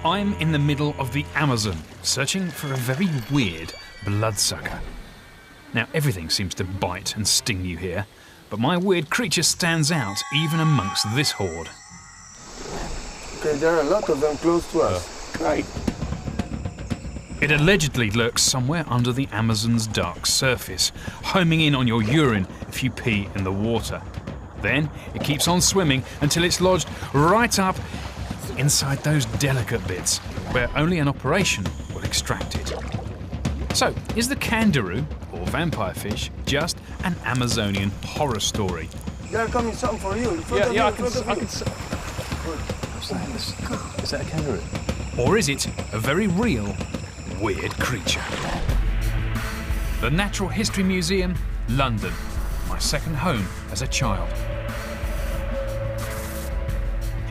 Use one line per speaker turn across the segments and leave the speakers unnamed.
I'm in the middle of the Amazon, searching for a very weird bloodsucker. Now, everything seems to bite and sting you here, but my weird creature stands out even amongst this horde.
Okay, there are a lot of them close to us. Right.
It allegedly lurks somewhere under the Amazon's dark surface, homing in on your urine if you pee in the water. Then it keeps on swimming until it's lodged right up inside those delicate bits, where only an operation will extract it. So, is the kangaroo, or vampire fish, just an Amazonian horror story?
They are coming something for you.
I can see. Is that a kangaroo?
Or is it a very real, weird creature? The Natural History Museum, London, my second home as a child.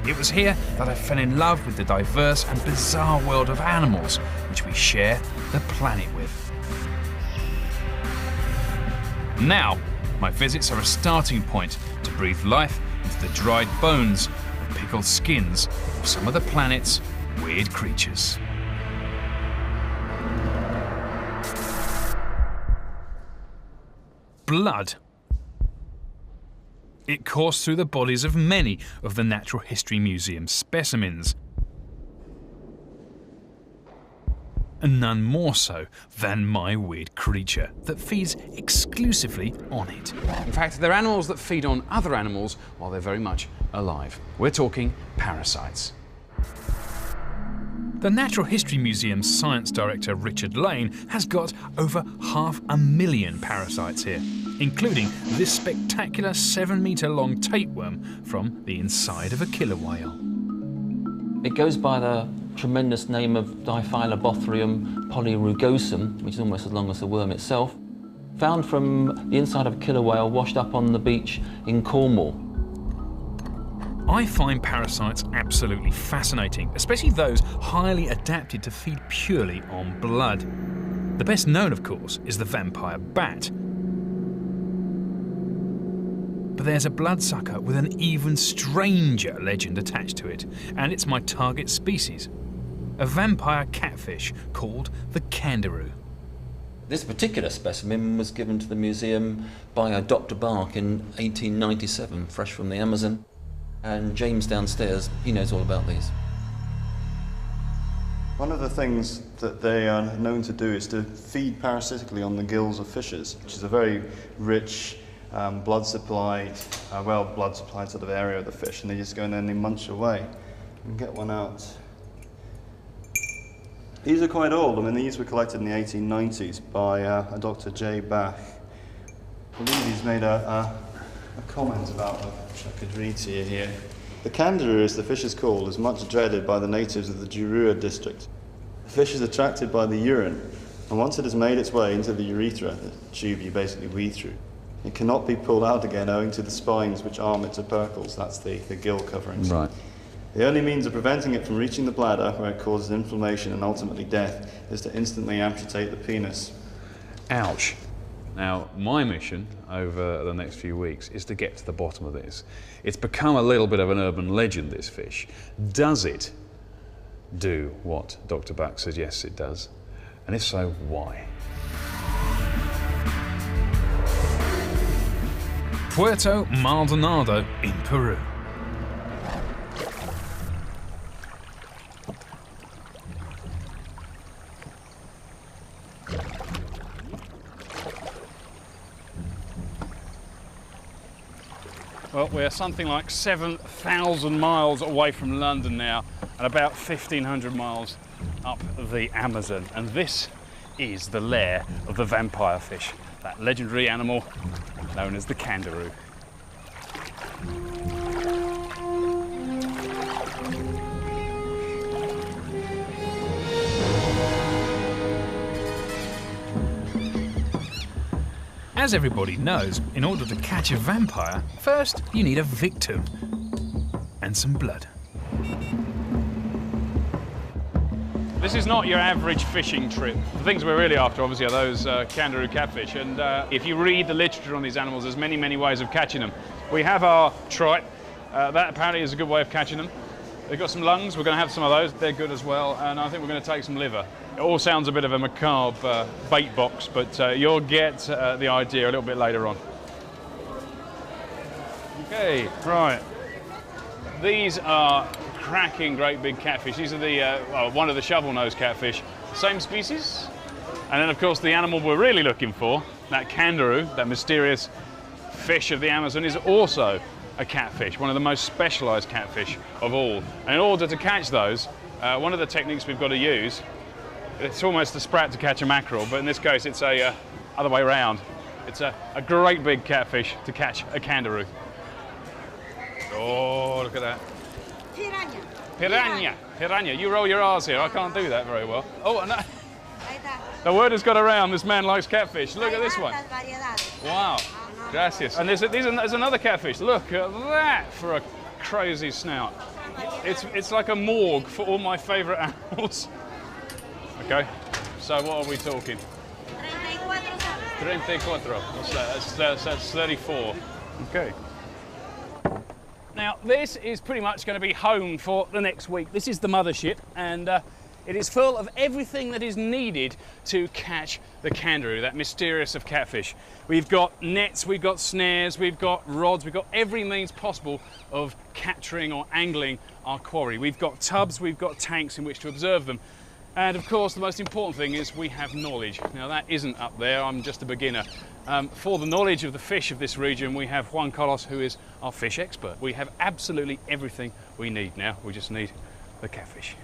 It was here that I fell in love with the diverse and bizarre world of animals which we share the planet with. Now, my visits are a starting point to breathe life into the dried bones and pickled skins of some of the planet's weird creatures. Blood. It coursed through the bodies of many of the Natural History Museum's specimens, and none more so than my weird creature that feeds exclusively on it.
In fact, they're animals that feed on other animals while they're very much alive. We're talking parasites.
The Natural History Museum's science director Richard Lane has got over 500,000 parasites here, including this spectacular 7-metre-long tapeworm from the inside of a killer whale.
It goes by the tremendous name of Diphyllobothrium polyrugosum, which is almost as long as the worm itself, found from the inside of a killer whale washed up on the beach in Cornwall.
I find parasites absolutely fascinating, especially those highly adapted to feed purely on blood. The best known, of course, is the vampire bat. But there's a bloodsucker with an even stranger legend attached to it, and it's my target species, a vampire catfish called the kangaroo.
This particular specimen was given to the museum by a Dr. Bark in 1897, fresh from the Amazon. And James downstairs, he knows all about these.
One of the things that they are known to do is to feed parasitically on the gills of fishes, which is a very rich, blood-supplied sort of area of the fish, and they just go in there and they munch away. And get one out. These are quite old. I mean, these were collected in the 1890s by a Dr. J. Bach. I believe he's made a comment about them, which I could read to you here. The kangaroo, as the fish is called, is much dreaded by the natives of the Jurua district. The fish is attracted by the urine, and once it has made its way into the urethra, the tube you basically wee through, it cannot be pulled out again owing to the spines which arm its opercles. That's the gill coverings.
Right.
The only means of preventing it from reaching the bladder, where it causes inflammation and ultimately death, is to instantly amputate the penis.
Ouch. Now, my mission over the next few weeks is to get to the bottom of this. It's become a little bit of an urban legend, this fish. Does it do what Dr. Bach suggests it does? And if so, why?
Puerto Maldonado in Peru.
Well, we're something like 7,000 miles away from London now and about 1,500 miles up the Amazon. And this is the lair of the vampire fish, that legendary animal known as the kangaroo.
As everybody knows, in order to catch a vampire, first you need a victim and some blood.
This is not your average fishing trip. The things we're really after, obviously, are those kangaroo catfish. And if you read the literature on these animals, there's many, many ways of catching them. We have our tripe. That apparently is a good way of catching them. They've got some lungs, we're going to have some of those, they're good as well, and I think we're going to take some liver. It all sounds a bit of a macabre bait box, but you'll get the idea a little bit later on. Okay, right. These are cracking great big catfish. These are the one of the shovel-nosed catfish, same species. And then of course the animal we're really looking for, that kangaroo, that mysterious fish of the Amazon, is also a catfish, one of the most specialised catfish of all. And in order to catch those, one of the techniques we've got to use, it's almost a sprat to catch a mackerel, but in this case it's a other way around. It's a great big catfish to catch a kangaroo. Oh, look at that.
Piranha.
Piranha. Piranha. You roll your R's here. I can't do that very well. Oh, no. The word has got around. This man likes catfish. Look at this one. Wow. Gracias. And there's another catfish. Look at that for a crazy snout. It's like a morgue for all my favourite animals. Okay. So what are we talking? 34. What's that? That's 34. Okay. Now, this is pretty much going to be home for the next week. This is the mothership, and it is full of everything that is needed to catch the kangaroo, that mysterious of catfish. We've got nets, we've got snares, we've got rods, we've got every means possible of capturing or angling our quarry. We've got tubs, we've got tanks in which to observe them. And of course, the most important thing is we have knowledge. Now, that isn't up there, I'm just a beginner. For the knowledge of the fish of this region, we have Juan Carlos, who is our fish expert. We have absolutely everything we need now. We just need the catfish.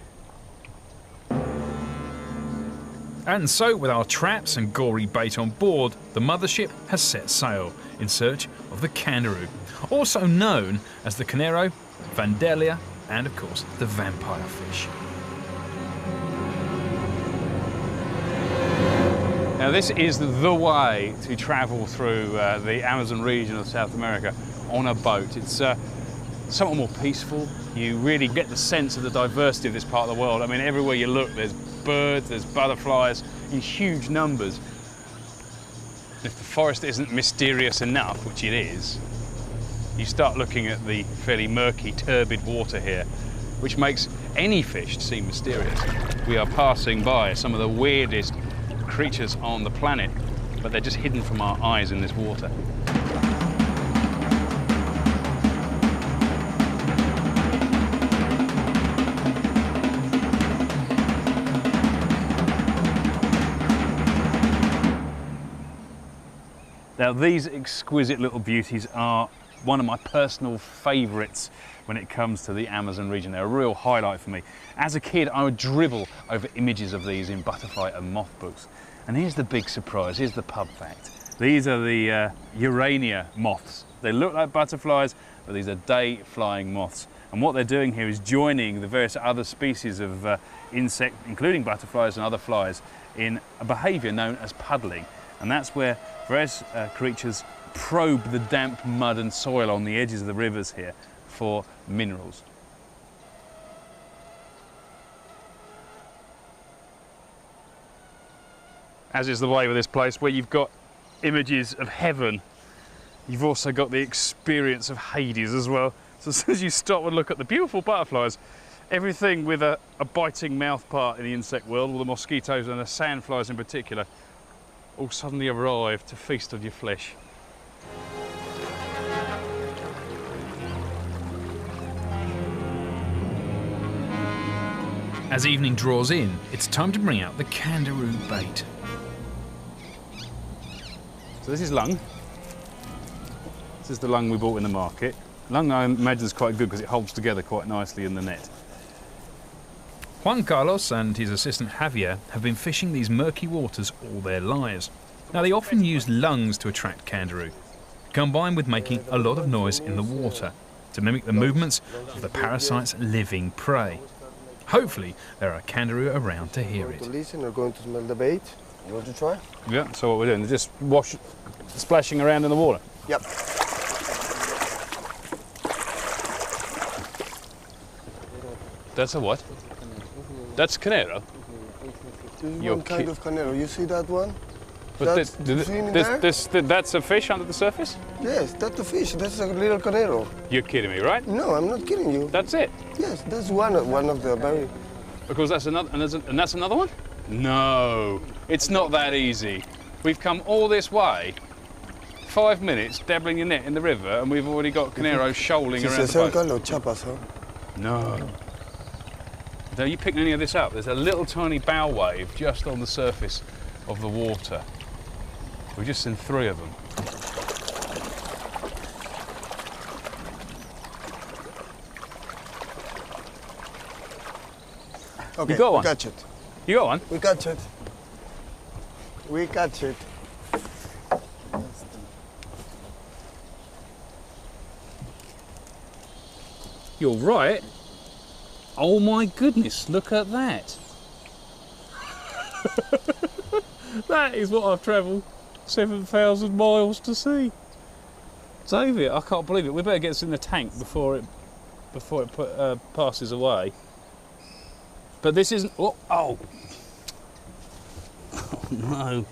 And so, with our traps and gory bait on board, the mothership has set sail in search of the kangaroo, also known as the Carnero, Vandalia, and of course, the vampire fish.
Now, this is the way to travel through the Amazon region of South America on a boat. It's somewhat more peaceful. You really get the sense of the diversity of this part of the world. I mean, everywhere you look, there's birds, there's butterflies in huge numbers. If the forest isn't mysterious enough, which it is, you start looking at the fairly murky, turbid water here, which makes any fish seem mysterious. We are passing by some of the weirdest creatures on the planet, but they're just hidden from our eyes in this water. Now, these exquisite little beauties are one of my personal favourites when it comes to the Amazon region. They're a real highlight for me. As a kid, I would dribble over images of these in butterfly and moth books. And here's the big surprise, here's the pub fact. These are the Urania moths. They look like butterflies, but these are day-flying moths. And what they're doing here is joining the various other species of insect, including butterflies and other flies, in a behaviour known as puddling. And that's where various creatures probe the damp mud and soil on the edges of the rivers here for minerals. As is the way with this place, where you've got images of heaven, you've also got the experience of Hades as well. So as soon as you stop and look at the beautiful butterflies, everything with a biting mouth part in the insect world, all the mosquitoes and the sandflies in particular, all suddenly arrive to feast on your flesh.
As evening draws in, it's time to bring out the kangaroo bait.
So this is lung. This is the lung we bought in the market. Lung, I imagine, is quite good because it holds together quite nicely in the net.
Juan Carlos and his assistant Javier have been fishing these murky waters all their lives. Now, they often use lungs to attract kangaroo, combined with making a lot of noise in the water to mimic the movements of the parasite's living prey. Hopefully, there are kangaroo around to hear it.
To listen, we're going to smell the bait. You want to try?
Yeah, so what we're doing is just splashing around in the water.
Yep.
That's a what? That's Carnero?
This is one kind of Carnero. You see that one?
But
That's the thing there?
that's a fish under the surface?
Yes, that's the fish. That's a little canero.
You're kidding me, right?
No, I'm not kidding you.
That's it?
Yes, that's one of the very...
Because that's another, and that's another one? No, it's not that easy. We've come all this way, 5 minutes dabbling your net in the river, and we've already got Caneros shoaling
Si
around
se
the boat.
acercan los chapas, huh?
No. Are you picking any of this up? There's a little tiny bow wave just on the surface of the water. We've just seen 3 of them.
Okay,
You got one?
we catch it.
You got one?
We catch it. We catch it.
You're right. Oh my goodness, look at that. That is what I've travelled 7,000 miles to see. David, I can't believe it. We better get this in the tank before it passes away. But this isn't. Oh, oh. Oh no.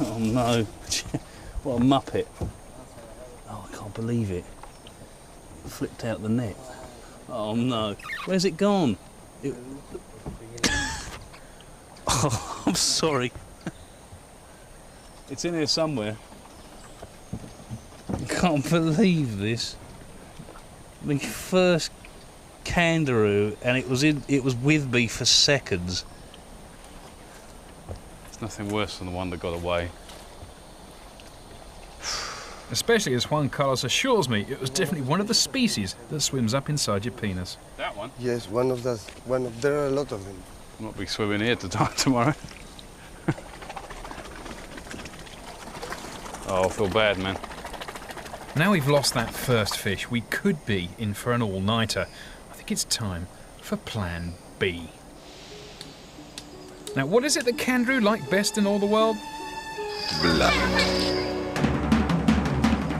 Oh no. What a muppet. Oh, I can't believe it. Flipped out the net. Oh no. Where's it gone? Oh, I'm sorry. It's in here somewhere. I can't believe this. The first kangaroo, and it was with me for seconds. It's nothing worse than the one that got away.
Especially as Juan Carlos assures me it was definitely one of the species that swims up inside your penis.
That one?
Yes, there are a lot of them.
I'll not be swimming here tomorrow. Oh, I feel bad, man.
Now we've lost that first fish, we could be in for an all-nighter. I think it's time for Plan B. Now, what is it that kangaroo like best in all the world?
Blood.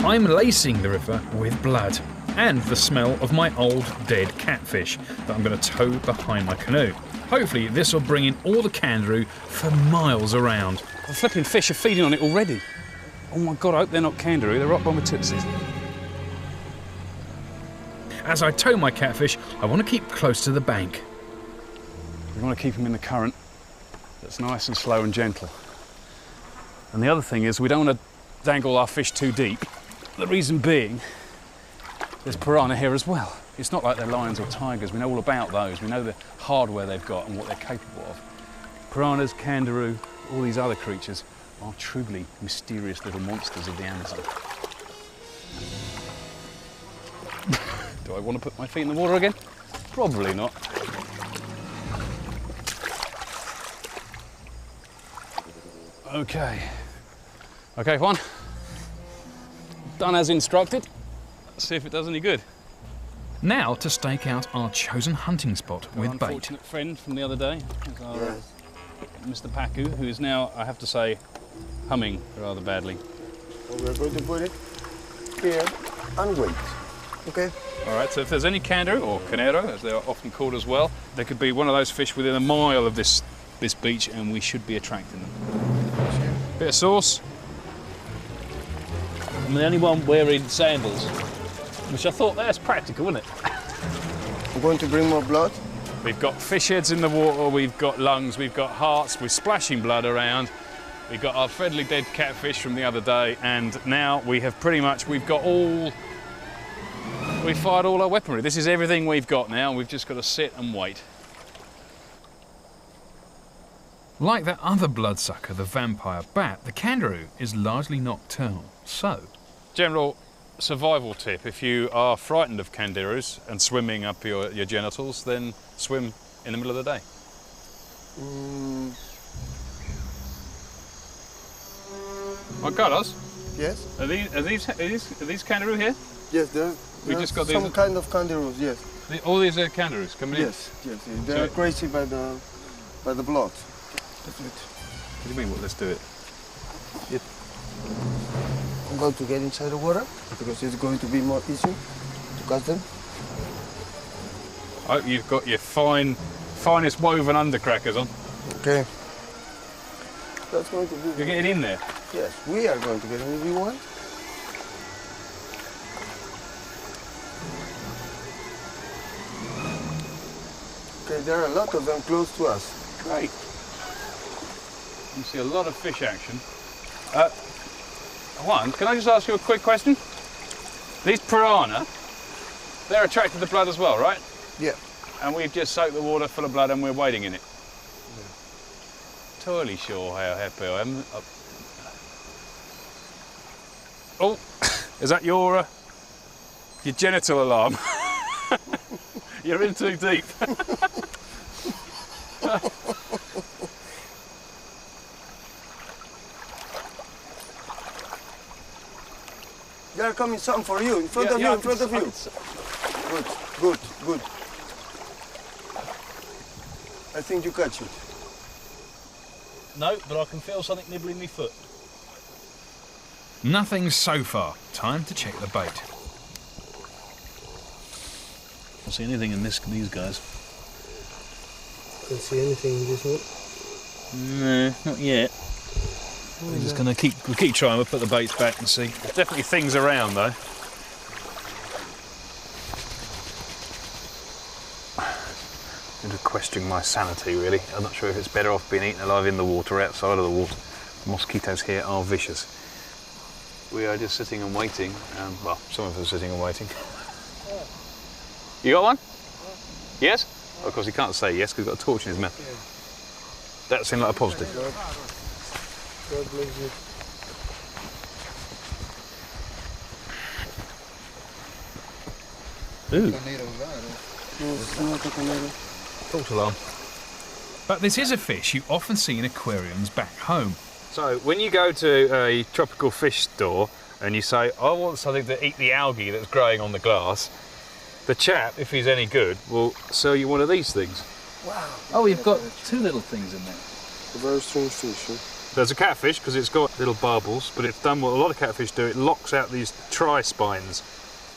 I'm lacing the river with blood and the smell of my old dead catfish that I'm going to tow behind my canoe. Hopefully this will bring in all the kangaroo for miles around.
The flipping fish are feeding on it already. Oh my God, I hope they're not kangaroo, they're right by my tootsies.
As I tow my catfish, I want to keep close to the bank.
We want to keep them in the current that's nice and slow and gentle. And the other thing is we don't want to dangle our fish too deep. The reason being, there's piranha here as well. It's not like they're lions or tigers. We know all about those. We know the hardware they've got and what they're capable of. Piranhas, kangaroo, all these other creatures are truly mysterious little monsters of the Amazon. Do I want to put my feet in the water again? Probably not. Okay. Okay, Juan. Done as instructed. Let's see if it does any good.
Now to stake out our chosen hunting spot
Our
with bait.
unfortunate friend from the other day, is our, Mr. Paku, who is now, I have to say, humming rather badly.
We're going to put it here and wait. Okay?
All right, so if there's any kangaroo, or canero, as they are often called as well, there could be one of those fish within a mile of this beach, and we should be attracting them. Bit of sauce. I'm the only one wearing sandals, which I thought that's practical, isn't it?
I'm going to bring more blood.
We've got fish heads in the water, we've got lungs, we've got hearts, we're splashing blood around. We've got our friendly dead catfish from the other day, and now we have pretty much, we've fired all our weaponry. This is everything we've got now, we've just got to sit and wait.
Like that other bloodsucker, the vampire bat, the kangaroo is largely nocturnal. So,
General survival tip, if you are frightened of kangaroos and swimming up your genitals, then swim in the middle of the day. Oh, Carlos,
Yes?
are these kangaroo here?
Yes,
We just got
some
these-
kind of kangaroos, yes.
All these are kangaroos coming in?
Yes, yes. They're
So-
crazy by the blood. That's it.
What do you mean, what, let's do it?
I'm going to get inside the water because it's going to be more easy to catch them.
I hope you've got your finest woven undercrackers on.
Okay. That's going to be.
You're getting in there.
Yes, we are going to get in if you want. Okay, there are a lot of them close to us.
Great. You see a lot of fish action. Juan, can I just ask you a quick question? These piranha, they're attracted to blood as well, right?
Yeah.
And we've just soaked the water full of blood and we're wading in it. Totally sure how happy I am. Oh, is that your genital alarm? You're in too deep.
They are coming some for you, in front of you, in front of you. Good, good, good. I think you catch it.
No, but I can feel something nibbling my foot.
Nothing so far. Time to check the bait.
Don't see anything in these guys.
Don't see anything in this one?
No, not yet. We're just going to keep trying. We'll put the baits back and see. There's definitely things around though. I'm just questioning my sanity really. I'm not sure if it's better off being eaten alive in the water or outside of the water. Mosquitoes here are vicious. We are just sitting and waiting. Well, some of us are sitting and waiting. You got one? Yes? Of course he can't say yes because he's got a torch in his mouth. That seemed like a positive.
God bless you.
Ooh.
False alarm. But this is a fish you often see in aquariums back home.
So when you go to a tropical fish store and you say, I want something to eat the algae that's growing on the glass, the chap, if he's any good, will sell you one of these things.
Wow.
Oh, you've got two little things in there.
A very strange fish, huh?
There's a catfish because it's got little barbels, but it's done what a lot of catfish do, it locks out these tri-spines.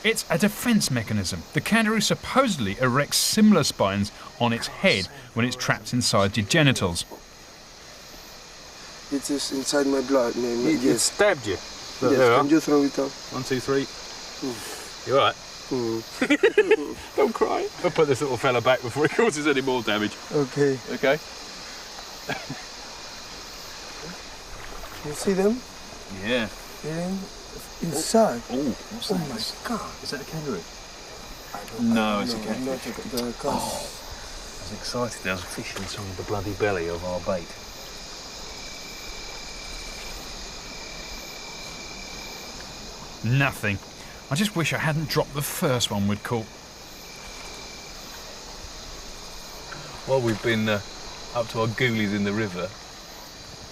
It's a defence mechanism. The kangaroo supposedly erects similar spines on its head when it's trapped inside your genitals.
It is inside my blood, man.
It
Yes.
stabbed you.
Yes,
There we are.
can you throw it out?
1, 2, 3. You alright? Don't cry. I'll put this little fella back before he causes any more damage.
Okay.
Okay?
You see them?
Yeah.
They're inside.
Oh, what's
Oh
that?
my God.
Is that a kangaroo?
No,
it's a
not
catfish.
the
I was excited. There's a fish inside the bloody belly of our bait.
Nothing. I just wish I hadn't dropped the first one we'd caught.
While we've been up to our ghoulies in the river,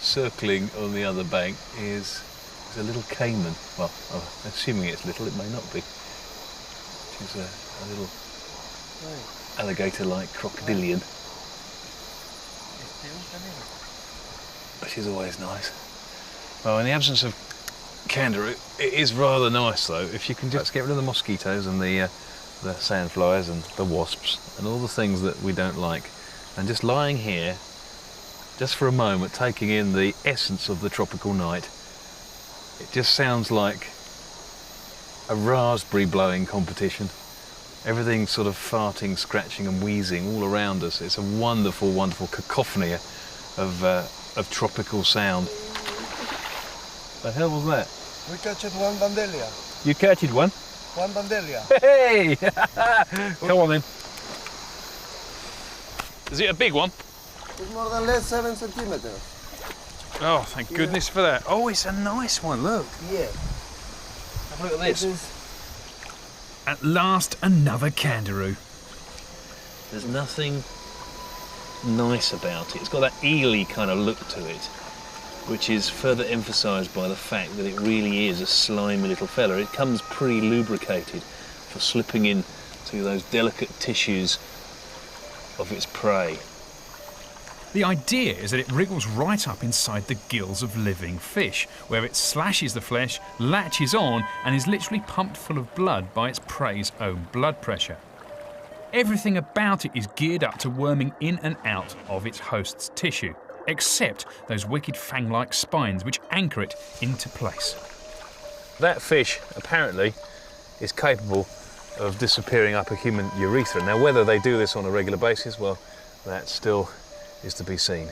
circling on the other bank is a little caiman. Well, assuming it's little, it may not be. Which is a little alligator-like crocodilian. Which is always nice. Well, in the absence of kangaroo, it is rather nice though if you can just get rid of the mosquitoes and the sandflies and the wasps and all the things that we don't like, and just lying here just for a moment taking in the essence of the tropical night. It just sounds like a raspberry blowing competition. Everything's sort of farting, scratching and wheezing all around us. It's a wonderful, wonderful cacophony of tropical sound. The hell was that?
We catched one bandelia.
You catched one?
One bandelia.
Hey! Come on then.
Is it a big one?
It's more than less 7 centimeters.
Oh, thank goodness for that. Oh, it's a nice one, look.
Yeah.
Have a look at this.
At last, another kangaroo.
There's nothing nice about it. It's got that eely kind of look to it, which is further emphasised by the fact that it really is a slimy little fella. It comes pre-lubricated for slipping in to those delicate tissues of its prey.
The idea is that it wriggles right up inside the gills of living fish, where it slashes the flesh, latches on, and is literally pumped full of blood by its prey's own blood pressure. Everything about it is geared up to worming in and out of its host's tissue. except those wicked fang-like spines which anchor it into place.
That fish, apparently, is capable of disappearing up a human urethra. Now, whether they do this on a regular basis, well, that still is to be seen.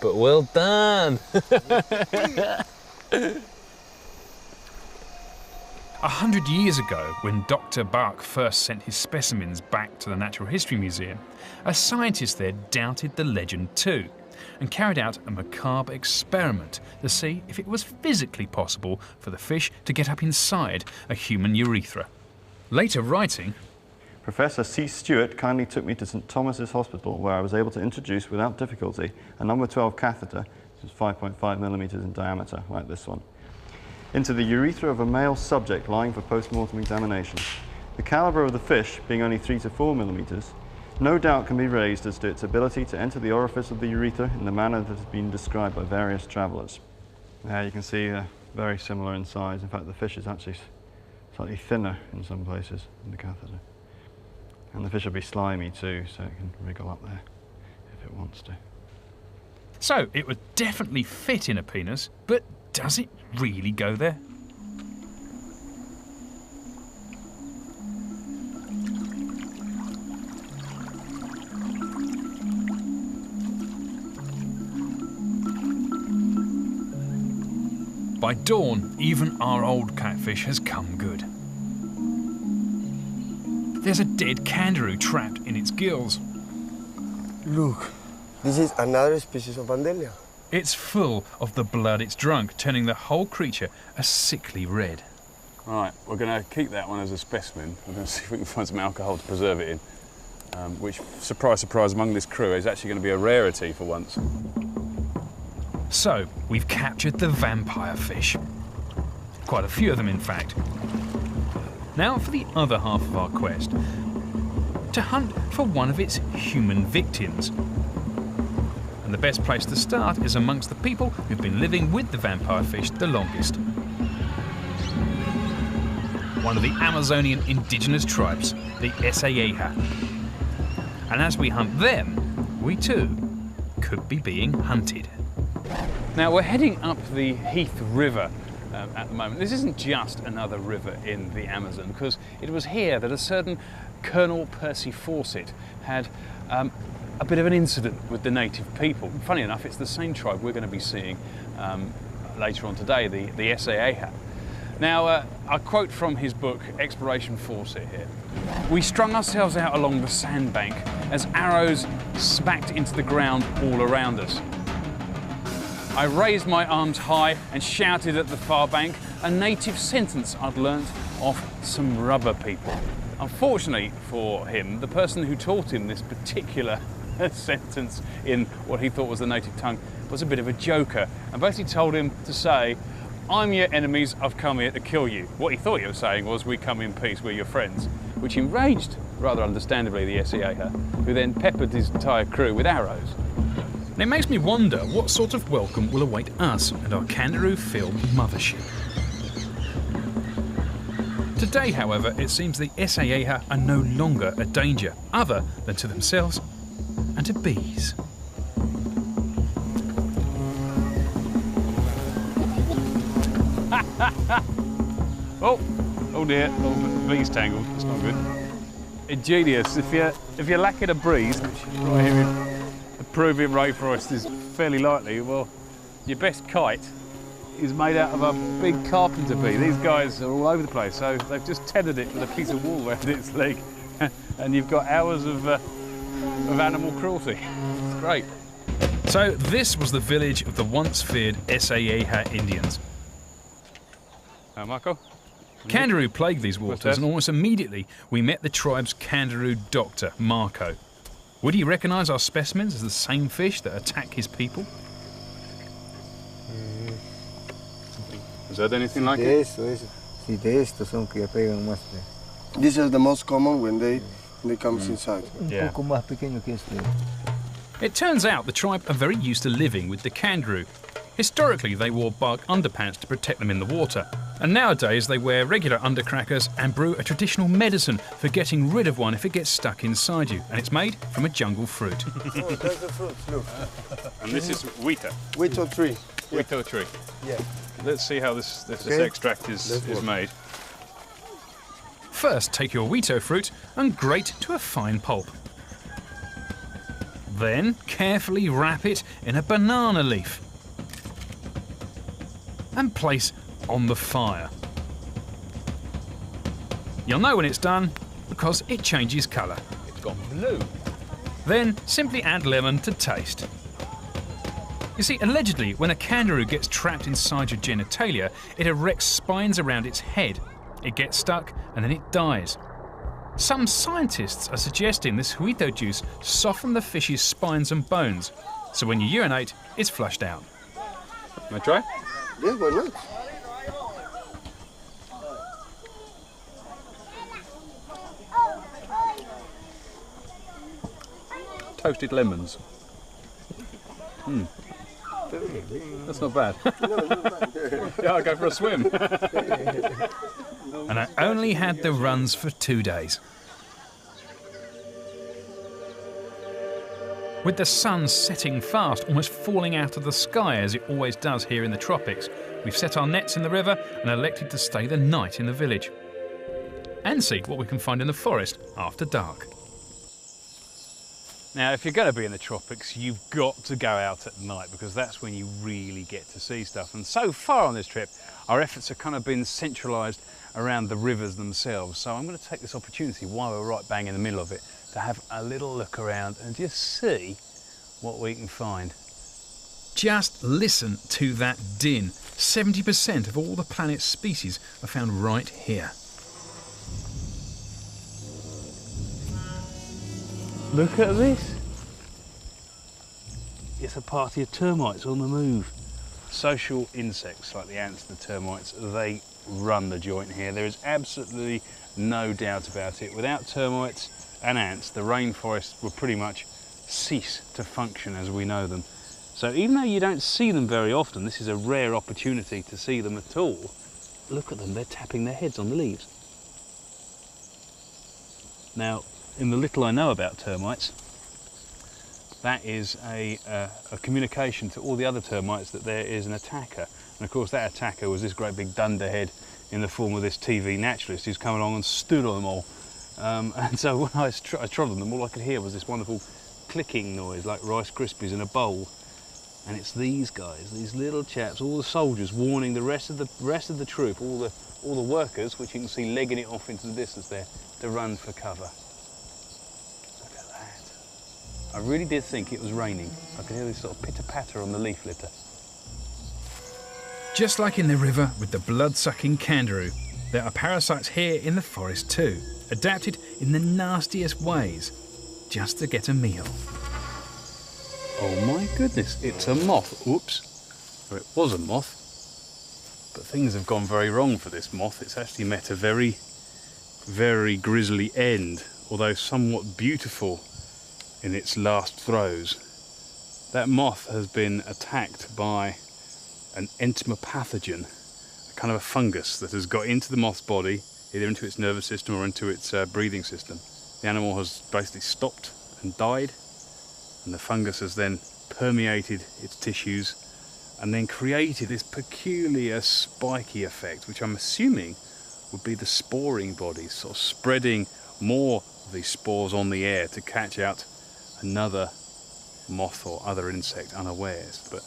But well done!
100 years ago, when Dr. Bach first sent his specimens back to the Natural History Museum, a scientist there doubted the legend too, and carried out a macabre experiment to see if it was physically possible for the fish to get up inside a human urethra. Later writing,
Professor C. Stewart kindly took me to St. Thomas's Hospital, where I was able to introduce without difficulty a number 12 catheter, which is 5.5 millimeters in diameter, like this one, into the urethra of a male subject lying for post-mortem examination. The caliber of the fish, being only 3 to 4 millimeters, no doubt can be raised as to its ability to enter the orifice of the urethra in the manner that has been described by various travellers. There you can see very similar in size. In fact, the fish is actually slightly thinner in some places than the catheter. And the fish will be slimy too, so it can wriggle up there if it wants to.
so it would definitely fit in a penis, but does it really go there? By dawn, even our old catfish has come good. There's a dead kangaroo trapped in its gills.
Look, this is another species of Vandelia.
It's full of the blood it's drunk, turning the whole creature a sickly red.
Right, we're going to keep that one as a specimen. We're going to see if we can find some alcohol to preserve it in, which, surprise, surprise, among this crew is actually going to be a rarity for once.
So, we've captured the vampire fish. Quite a few of them, in fact. Now for the other half of our quest. To hunt for one of its human victims. And the best place to start is amongst the people who've been living with the vampire fish the longest. One of the Amazonian indigenous tribes, the Esayeha. And as we hunt them, we too could be being hunted.
Now we're heading up the Heath River at the moment. This isn't just another river in the Amazon, because it was here that a certain Colonel Percy Fawcett had a bit of an incident with the native people. Funny enough, it's the same tribe we're going to be seeing later on today, the Esayeha. Now, I quote from his book, Exploration Fawcett here. "We strung ourselves out along the sandbank as arrows smacked into the ground all around us. I raised my arms high and shouted at the far bank a native sentence I'd learnt off some rubber people. Unfortunately for him, the person who taught him this particular sentence in what he thought was the native tongue was a bit of a joker, and basically told him to say, 'I'm your enemies, I've come here to kill you.' What he thought he was saying was, 'We come in peace, we're your friends,' which enraged, rather understandably, the Esayeha, who then peppered his entire crew with arrows.
And it makes me wonder what sort of welcome will await us and our kangaroo-filled mothership. Today, however, it seems the Esayeha are no longer a danger, other than to themselves and to bees.
Oh dear, oh, the bee's tangled, that's not good. Ingenious, if you're lacking a breeze, which right here in the Peruvian rainforest is fairly likely, well, your best kite is made out of a big carpenter bee. These guys are all over the place, so they've just tethered it with a piece of wool around its leg, and you've got hours of animal cruelty. It's great.
So this was the village of the once feared Esayeha Indians.
Marco?
Kangaroo plagued these waters,
that?
and almost immediately we met the tribe's kangaroo doctor, Marco. Would he recognise our specimens as the same fish that attack his people?
Is that anything like it?
These are the most common when they come inside.
Yeah.
It turns out the tribe are very used to living with the kangaroo. Historically, they wore bark underpants to protect them in the water. And nowadays they wear regular undercrackers and brew a traditional medicine for getting rid of one if it gets stuck inside you. And it's made from a jungle fruit.
Oh, that's the fruit, look.
And this is Wheater.
Wheat tree.
Wheater tree.
Yeah.
Let's see how this
Okay.
extract is made.
First, take your Wheato fruit and grate to a fine pulp. Then, carefully wrap it in a banana leaf and place on the fire. You'll know when it's done because it changes colour.
It's gone blue.
Then, simply add lemon to taste. You see, allegedly, when a kangaroo gets trapped inside your genitalia, it erects spines around its head. It gets stuck and then it dies. Some scientists are suggesting this Wheato juice soften the fish's spines and bones, so when you urinate, it's flushed out.
Can I try?
Yeah, why not?
Toasted lemons. That's not bad. Yeah, I'll go for a swim.
And I only had the runs for 2 days. With the sun setting fast, almost falling out of the sky as it always does here in the tropics, we've set our nets in the river and elected to stay the night in the village. And see what we can find in the forest after dark.
Now, if you're going to be in the tropics, you've got to go out at night because that's when you really get to see stuff. And so far on this trip, our efforts have kind of been centralised around the rivers themselves. So I'm going to take this opportunity while we're right bang in the middle of it to have a little look around and just see what we can find.
Just listen to that din. 70% of all the planet's species are found right here.
Look at this. It's a party of termites on the move. Social insects like the ants and the termites, they run the joint here. There is absolutely no doubt about it. Without termites and ants, the rainforests would pretty much cease to function as we know them. So even though you don't see them very often, this is a rare opportunity to see them at all. Look at them, they're tapping their heads on the leaves. Now, in the little I know about termites, that is a communication to all the other termites that there is an attacker. And of course that attacker was this great big dunderhead in the form of this TV naturalist who's come along and stood on them all. And so when I trod on them, all I could hear was this wonderful clicking noise like Rice Krispies in a bowl. And it's these guys, these little chaps, all the soldiers warning the rest of the troop, all the workers, which you can see legging it off into the distance there, to run for cover. Look at that. I really did think it was raining. I could hear this sort of pitter-patter on the leaf litter.
Just like in the river with the blood-sucking kangaroo, there are parasites here in the forest too, adapted in the nastiest ways, just to get a meal.
Oh my goodness, it's a moth. Oops. Or it was a moth. But things have gone very wrong for this moth. It's actually met a very, very grisly end, although somewhat beautiful in its last throes. That moth has been attacked by an entomopathogen, a kind of a fungus that has got into the moth's body, either into its nervous system or into its breathing system. The animal has basically stopped and died, and the fungus has then permeated its tissues and then created this peculiar spiky effect, which I'm assuming would be the sporing bodies, sort of spreading more of these spores on the air to catch out another moth or other insect unawares. But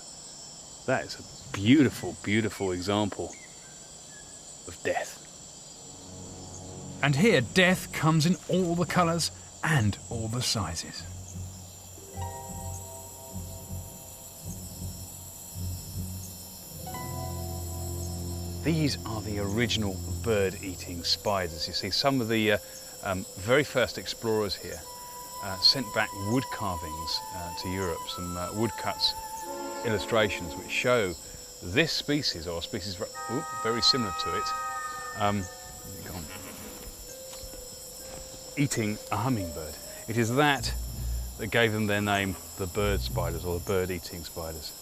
that is a beautiful, beautiful example of death.
And here death comes in all the colours and all the sizes.
These are the original bird-eating spiders. You see, some of the very first explorers here sent back wood carvings to Europe, some woodcuts, illustrations which show this species, or a species very similar to it, eating a hummingbird. It is that that gave them their name, the bird spiders or the bird-eating spiders.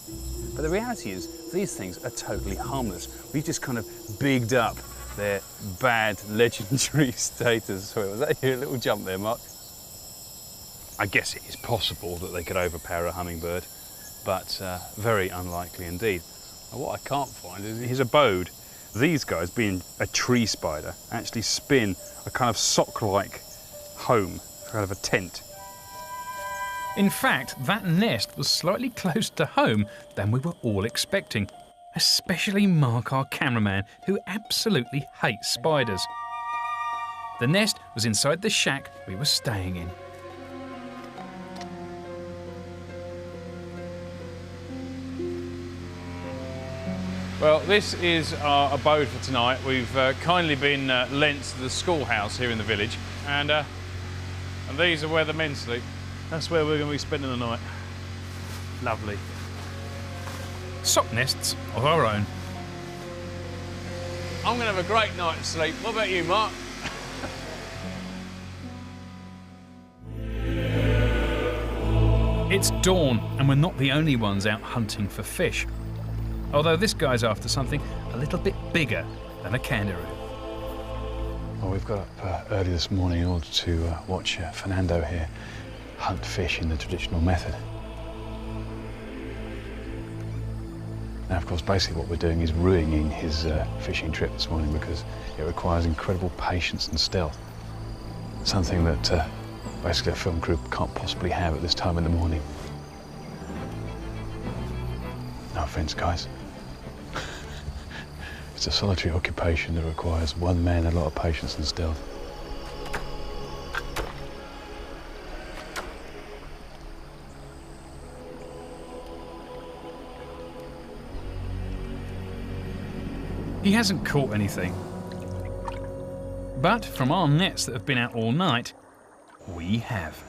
But the reality is, these things are totally harmless. We've just kind of bigged up their bad legendary status. Sorry, was that your little jump there, Mark? I guess it is possible that they could overpower a hummingbird, but very unlikely indeed. And what I can't find is his abode. These guys, being a tree spider, actually spin a kind of sock-like home, kind of a tent.
In fact, that nest was slightly closer to home than we were all expecting, especially Mark, our cameraman, who absolutely hates spiders. The nest was inside the shack we were staying in.
Well, this is our abode for tonight. We've kindly been lent to the schoolhouse here in the village, and these are where the men sleep. That's where we're going to be spending the night. Lovely.
Sock nests of our own.
I'm going to have a great night's sleep. What about you, Mark?
It's dawn, and we're not the only ones out hunting for fish. Although this guy's after something a little bit bigger than a kangaroo.
Well, we've got up early this morning in order to watch Fernando here hunt fish in the traditional method. Now, of course, basically what we're doing is ruining his fishing trip this morning because it requires incredible patience and stealth. Something that basically a film crew can't possibly have at this time in the morning. No offence, guys. It's a solitary occupation that requires one man a lot of patience and stealth.
He hasn't caught anything. But from our nets that have been out all night, we have.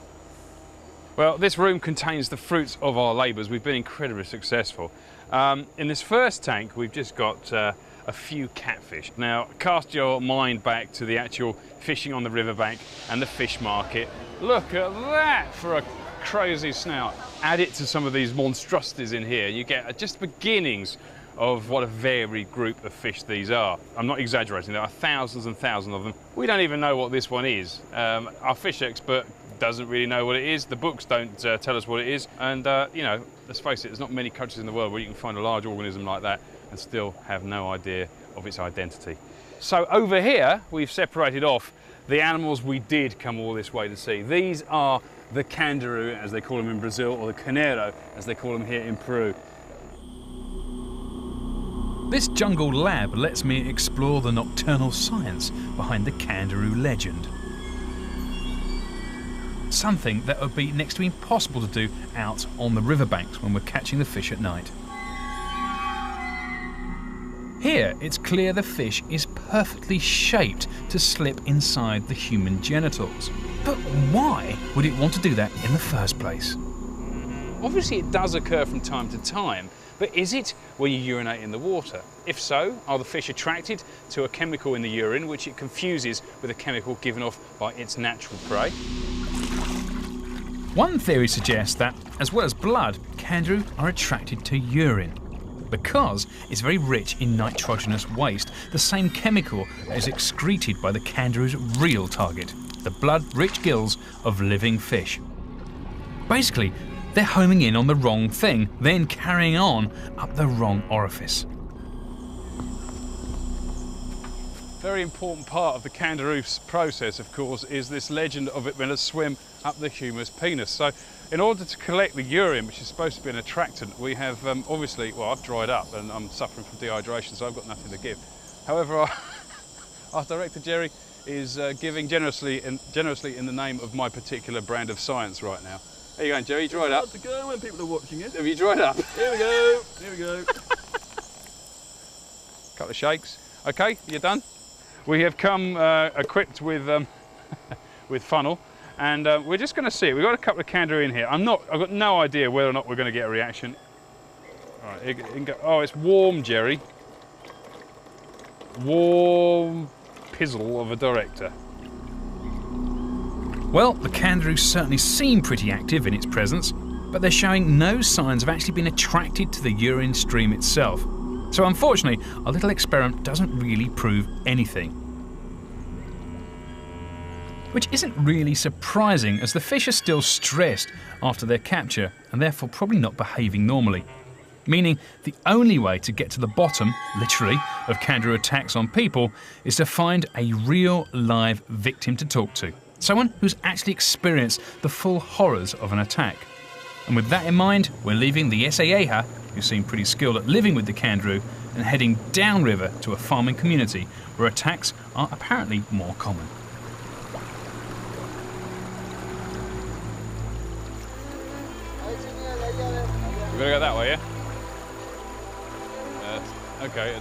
Well, this room contains the fruits of our labours. We've been incredibly successful. In this first tank, we've just got a few catfish. Now, cast your mind back to the actual fishing on the riverbank and the fish market. Look at that for a crazy snout. Add it to some of these monstrosities in here, you get just beginnings of what a varied group of fish these are. I'm not exaggerating, there are thousands and thousands of them. We don't even know what this one is. Our fish expert doesn't really know what it is. The books don't tell us what it is. And, you know, let's face it, there's not many countries in the world where you can find a large organism like that and still have no idea of its identity. So over here, we've separated off the animals we did come all this way to see. These are the kangaroo, as they call them in Brazil, or the carneiro, as they call them here in Peru.
This jungle lab lets me explore the nocturnal science behind the kangaroo legend. Something that would be next to impossible to do out on the riverbanks when we're catching the fish at night. Here, it's clear the fish is perfectly shaped to slip inside the human genitals. But why would it want to do that in the first place?
Obviously it does occur from time to time, but is it when you urinate in the water? If so, are the fish attracted to a chemical in the urine which it confuses with a chemical given off by its natural prey?
One theory suggests that, as well as blood, kangaroo are attracted to urine because it's very rich in nitrogenous waste, the same chemical that is excreted by the kangaroo's real target, the blood-rich gills of living fish. Basically, they're homing in on the wrong thing, then carrying on up the wrong orifice.
Very important part of the kangaroo's process, of course, is this legend of it being a swim up the humerus penis. So in order to collect the urine, which is supposed to be an attractant, we have obviously, well, I've dried up and I'm suffering from dehydration, so I've got nothing to give. However, our director Jerry is giving generously in the name of my particular brand of science right now. How you going, Jerry? You dried up?
To go when people are watching it.
Have you dried up?
Here we go. Here we go.
Couple of shakes. Okay, you done? We have come equipped with with funnel, and we're just going to see it. We've got a couple of kangaroo in here. I've got no idea whether or not we're going to get a reaction. All right, oh, it's warm, Jerry. Warm pizzle of a director.
Well, the kangaroo certainly seem pretty active in its presence, but they're showing no signs of actually being attracted to the urine stream itself. So unfortunately, our little experiment doesn't really prove anything. Which isn't really surprising, as the fish are still stressed after their capture and therefore probably not behaving normally. Meaning the only way to get to the bottom, literally, of kangaroo attacks on people is to find a real live victim to talk to. Someone who's actually experienced the full horrors of an attack. And with that in mind, we're leaving the Esayeja, who seem pretty skilled at living with the kangaroo, and heading downriver to a farming community where attacks are apparently more common.
We're gonna go that way, yeah? Okay,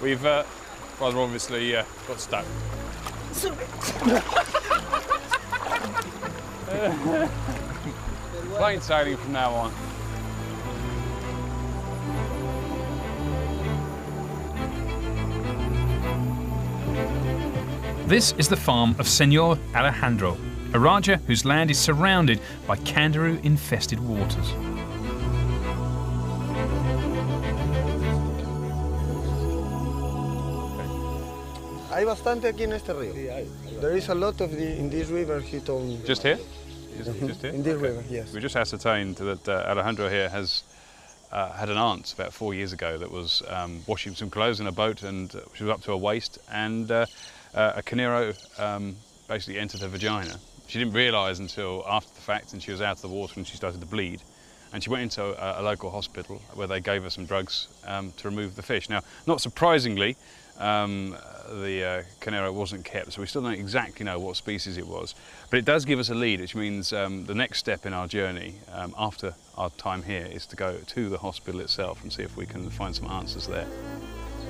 we've rather obviously got stuck. Plain sailing from now on.
This is the farm of Senor Alejandro, a rancher whose land is surrounded by kangaroo-infested waters.
Hay bastante aquí en este río. There is a lot of in this river, he told me.
Just here? Just here?
In this river, yes.
We just ascertained that Alejandro here has had an aunt about 4 years ago that was washing some clothes in a boat, and she was up to her waist, and a Carnero basically entered her vagina. She didn't realise until after the fact, and she was out of the water and she started to bleed. And she went into a local hospital where they gave her some drugs to remove the fish. Now, not surprisingly, the Carnero wasn't kept, so we still don't exactly know what species it was. But it does give us a lead, which means the next step in our journey after our time here is to go to the hospital itself and see if we can find some answers there.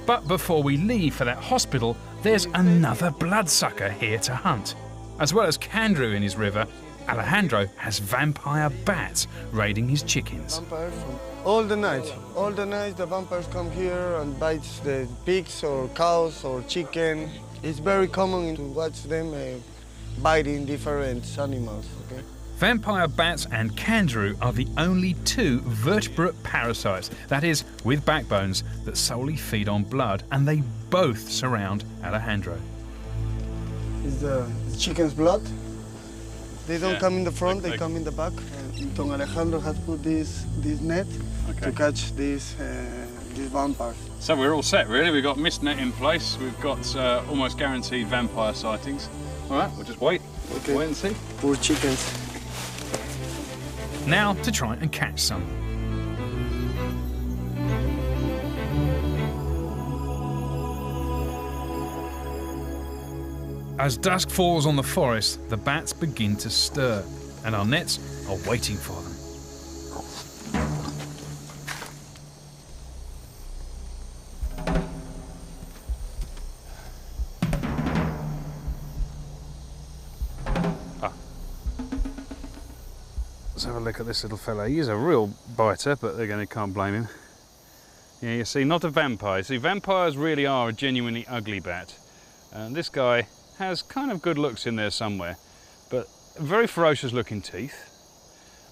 But before we leave for that hospital, there's another bloodsucker here to hunt. As well as kangaroo in his river, Alejandro has vampire bats raiding his chickens.
Vampires from all the night the vampires come here and bites the pigs or cows or chicken. It's very common to watch them biting different animals. Okay?
Vampire bats and kangaroo are the only two vertebrate parasites, that is, with backbones, that solely feed on blood, and they both surround Alejandro.
It's the chicken's blood. They don't come in the front, they come in the back. Don Alejandro has put this net to catch these vampires.
So we're all set, really. We've got mist net in place. We've got almost guaranteed vampire sightings. All right, we'll just wait.
Okay.
Wait and see.
Poor chickens.
Now to try and catch some. As dusk falls on the forest, the bats begin to stir, and our nets are waiting for them.
Let's have a look at this little fella. He's a real biter, but again, you can't blame him. Yeah, you see, not a vampire. See, vampires really are a genuinely ugly bat. And this guy has kind of good looks in there somewhere, but very ferocious looking teeth.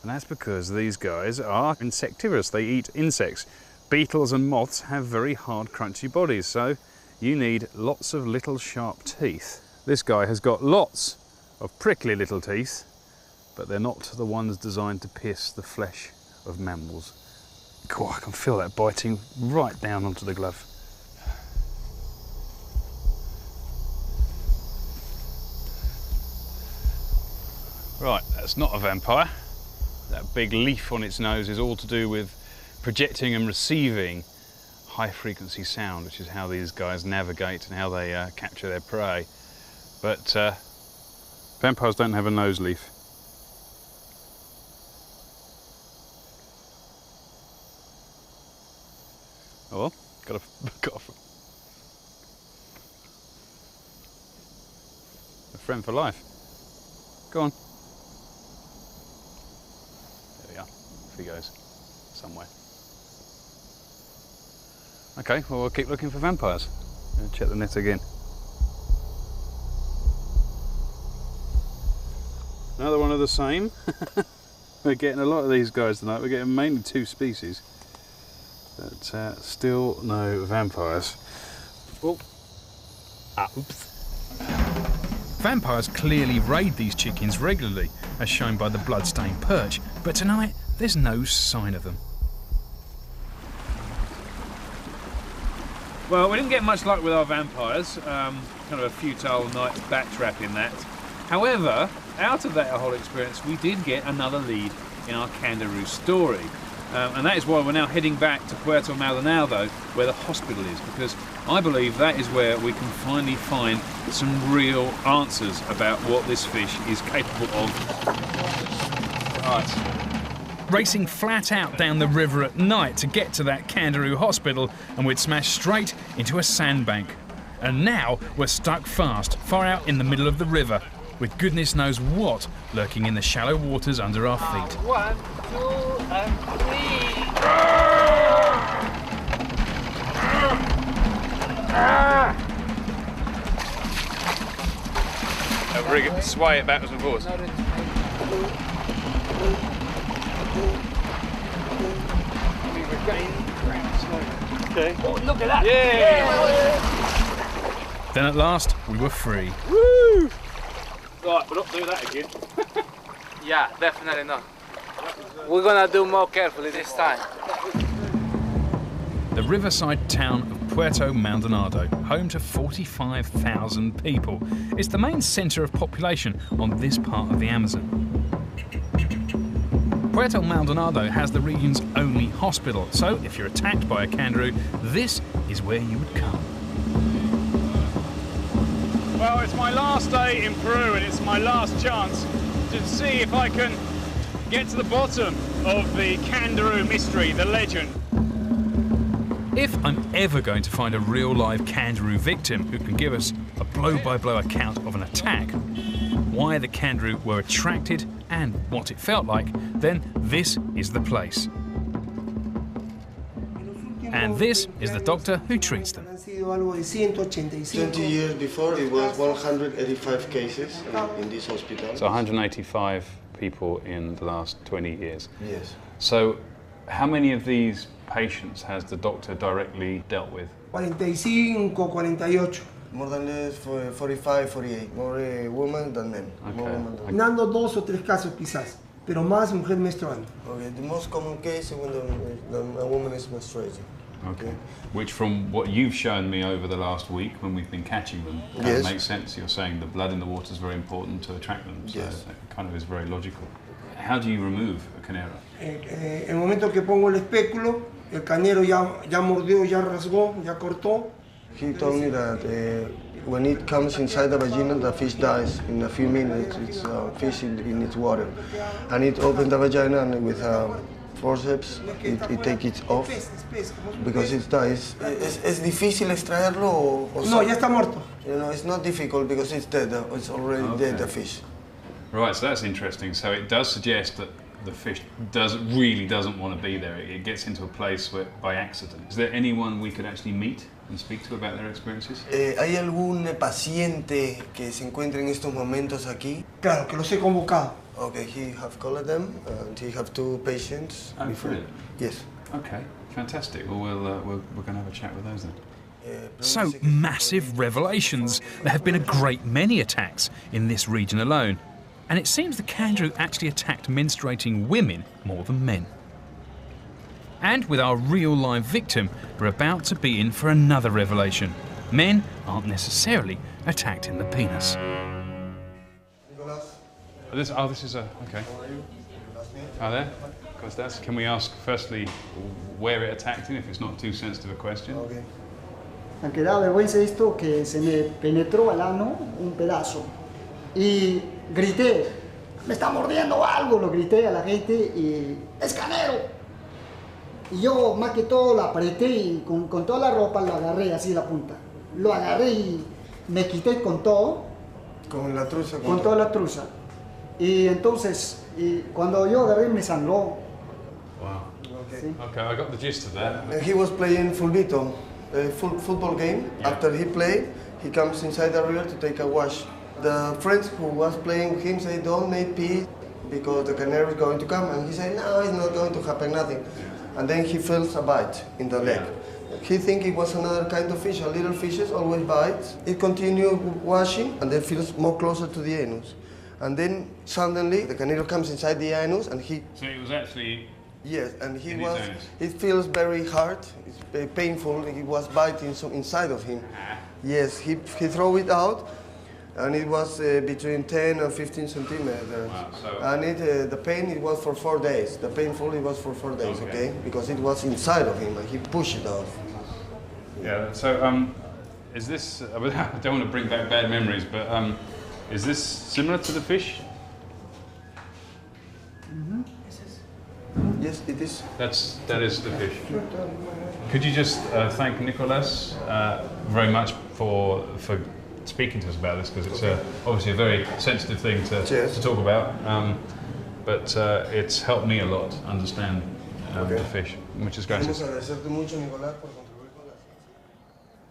And that's because these guys are insectivorous. They eat insects. Beetles and moths have very hard, crunchy bodies, so you need lots of little sharp teeth. This guy has got lots of prickly little teeth, but they're not the ones designed to pierce the flesh of mammals. God, I can feel that biting right down onto the glove. Right, that's not a vampire. That big leaf on its nose is all to do with projecting and receiving high frequency sound, which is how these guys navigate and how they capture their prey. But vampires don't have a nose leaf. Oh well, got a friend for life. Go on. There we are. Off he goes. Somewhere. Okay, well we'll keep looking for vampires. Check the net again. Another one of the same. We're getting a lot of these guys tonight. We're getting mainly 2 species, but still no vampires. Oh. Oops.
Vampires clearly raid these chickens regularly, as shown by the blood-stained perch, but tonight there's no sign of them.
Well, we didn't get much luck with our vampires. Kind of a futile night's backtrapping that. However, out of that whole experience, we did get another lead in our kangaroo story. And that is why we're now heading back to Puerto Maldonado, where the hospital is, because I believe that is where we can finally find some real answers about what this fish is capable of. Right.
Racing flat out down the river at night to get to that kangaroo hospital, and we'd smash straight into a sandbank. And now we're stuck fast, far out in the middle of the river, with goodness knows what lurking in the shallow waters under our feet.
1, 2, and 3.
Rig it, sway it backwards and forwards.
Okay. Oh, look at that!
Yeah!
Then at last, we were free.
Woo! Right, we'll not do that again.
Yeah, definitely not. We're gonna do more carefully this time.
The riverside town of Puerto Maldonado, home to 45,000 people. It's the main centre of population on this part of the Amazon. Puerto Maldonado has the region's only hospital, so if you're attacked by a kangaroo, this is where you would come.
Well, it's my last day in Peru and it's my last chance to see if I can get to the bottom of the kangaroo mystery, the legend.
If I'm ever going to find a real live kangaroo victim who can give us a blow-by-blow account of an attack, why the kangaroo were attracted and what it felt like, then this is the place. And this is the doctor who treats them.
20 years before, it was 185 cases in this hospital.
So 185 people in the last 20 years.
Yes.
So how many of these patients has the doctor directly dealt with?
45, 48. More than less, 45, 48. More women than men.
Okay.
More women than men.
Dando 2 o 3 casos quizás, pero más mujer menstruando.
Okay, the most common case is when a woman is menstruating.
Okay. Which, from what you've shown me over the last week when we've been catching them, kind of makes sense. You're saying the blood in the water is very important to attract them, so
Yes.
that kind of is very logical. How do you remove a canero?
El momento que pongo el espéculo, el canero ya mordió, ya rasgó, ya cortó.
He told me that when it comes inside the vagina, the fish dies in a few minutes. It's fish in its water. And it opens the vagina and with forceps, it takes it off because it dies. ¿Es difícil extraerlo o
No, ya está muerto.
You know, it's not difficult because it's dead. It's already dead, the fish.
Right, so that's interesting. So it does suggest that the fish really doesn't want to be there. It gets into a place where, by accident. Is there anyone we could actually meet and speak to about their experiences?
¿Hay algún paciente que se encuentre en estos momentos aquí?
Claro, que los he convocado.
Okay, he have called them, and he have 2 patients.
Oh, brilliant.
Yes.
Okay, fantastic. Well, we're going to have a chat with those then.
So, massive revelations. There have been a great many attacks in this region alone. And it seems the kangaroo actually attacked menstruating women more than men. And with our real live victim, we're about to be in for another revelation. Men aren't necessarily attacked in the penis.
This is a... okay. Hi there, Costas. Can we ask firstly where it attacked him, if it's not too sensitive a question?
Okay.
Aunque da vergüenza esto que se me penetró al ano un pedazo y grité, me está mordiendo algo, lo grité a la gente y es canero. Y yo más que todo lo apreté y con toda la ropa lo agarré así la punta. Lo agarré y me quité con todo.
Con la truza.
Con toda la truza. Y entonces, cuando yo agarré me sangró.
Wow.
Okay.
Sí.
Okay, I got the gist of that.
He was playing fulbito, a football game.
Yeah.
After he played, he comes inside the river to take a wash. The friends who was playing with him say, don't make peace because the canary is going to come. And he said, no, it's not going to happen, nothing. And then he feels a bite in the leg. He think it was another kind of fish. A little fishes always bites. It continued washing and then feels more closer to the anus. And then suddenly the canary comes inside the anus and he...
So it was actually...
Yes, and it feels very hard, it's very painful. He was biting inside of him. Yes, he threw it out and it was between 10 and 15 centimeters.
Wow, so
and the pain, it was for 4 days. The painful, it was for 4 days, okay? Because it was inside of him and he pushed it out.
Yeah, so is this, I don't want to bring back bad memories, but is this similar to the fish?
Yes, it is.
That is the fish. Could you just thank Nicolas very much for speaking to us about this, because it's obviously a very sensitive thing to talk about, but it's helped me a lot understand the fish. Muchas gracias.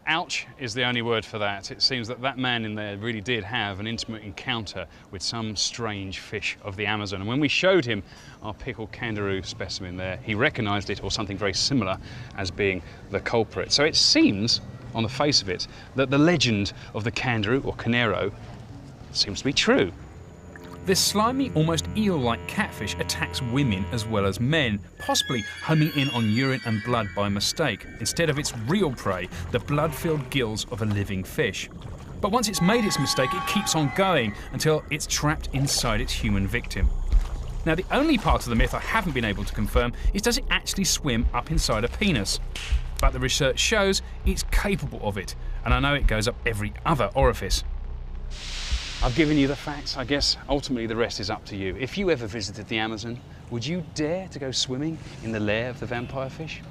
Ouch is the only word for that. It seems that that man in there really did have an intimate encounter with some strange fish of the Amazon. And when we showed him our pickled kangaroo specimen there, he recognised it, or something very similar, as being the culprit. So it seems, on the face of it, that the legend of the kangaroo, or canero, seems to be true.
This slimy, almost eel-like catfish attacks women as well as men, possibly homing in on urine and blood by mistake, instead of its real prey, the blood-filled gills of a living fish. But once it's made its mistake, it keeps on going until it's trapped inside its human victim. Now, the only part of the myth I haven't been able to confirm is, does it actually swim up inside a penis? But the research shows it's capable of it, and I know it goes up every other orifice.
I've given you the facts. I guess ultimately the rest is up to you. If you ever visited the Amazon, would you dare to go swimming in the lair of the vampire fish?